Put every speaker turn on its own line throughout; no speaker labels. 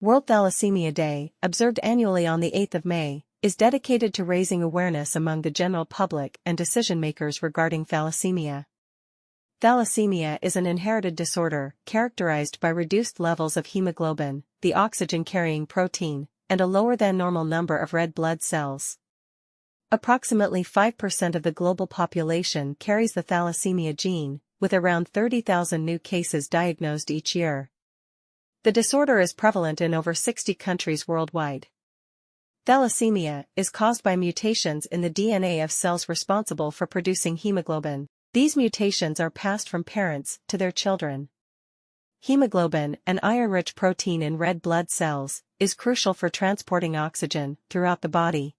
World Thalassaemia Day, observed annually on the 8th of May, is dedicated to raising awareness among the general public and decision-makers regarding thalassemia. Thalassemia is an inherited disorder characterized by reduced levels of hemoglobin, the oxygen-carrying protein, and a lower than normal number of red blood cells. Approximately 5% of the global population carries the thalassemia gene, with around 30,000 new cases diagnosed each year. The disorder is prevalent in over 60 countries worldwide. Thalassemia is caused by mutations in the DNA of cells responsible for producing hemoglobin. These mutations are passed from parents to their children. Hemoglobin, an iron-rich protein in red blood cells, is crucial for transporting oxygen throughout the body.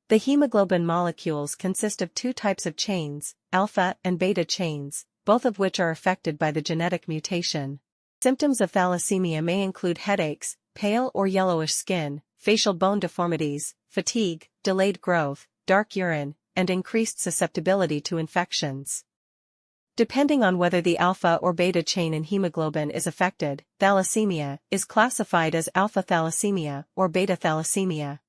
The hemoglobin molecules consist of two types of chains, alpha and beta chains, both of which are affected by the genetic mutation. Symptoms of thalassemia may include headaches, pale or yellowish skin, facial bone deformities, fatigue, delayed growth, dark urine, and increased susceptibility to infections. Depending on whether the alpha or beta chain in hemoglobin is affected, thalassemia is classified as alpha thalassemia or beta thalassemia.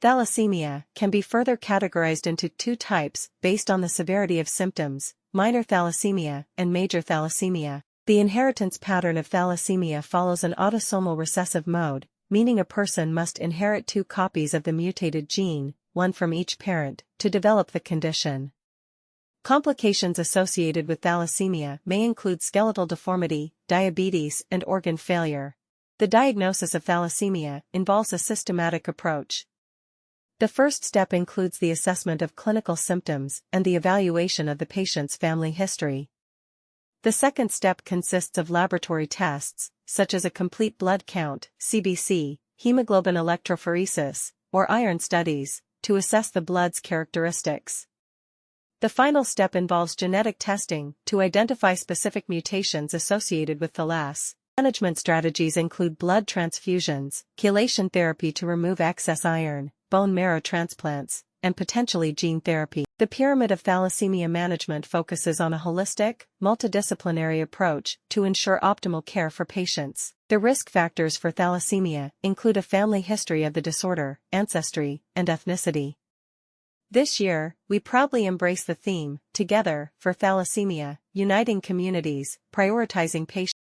Thalassemia can be further categorized into two types based on the severity of symptoms: minor thalassemia and major thalassemia. The inheritance pattern of thalassemia follows an autosomal recessive mode, meaning a person must inherit two copies of the mutated gene, one from each parent, to develop the condition. Complications associated with thalassemia may include skeletal deformity, diabetes, and organ failure. The diagnosis of thalassemia involves a systematic approach. The first step includes the assessment of clinical symptoms and the evaluation of the patient's family history. The second step consists of laboratory tests, such as a complete blood count, CBC, hemoglobin electrophoresis, or iron studies, to assess the blood's characteristics. The final step involves genetic testing to identify specific mutations associated with thalassemia. Management strategies include blood transfusions, chelation therapy to remove excess iron, bone marrow transplants, and potentially gene therapy. The pyramid of thalassemia management focuses on a holistic, multidisciplinary approach to ensure optimal care for patients. The risk factors for thalassemia include a family history of the disorder, ancestry, and ethnicity. This year, we proudly embrace the theme, Together for Thalassaemia, uniting communities, prioritizing patients.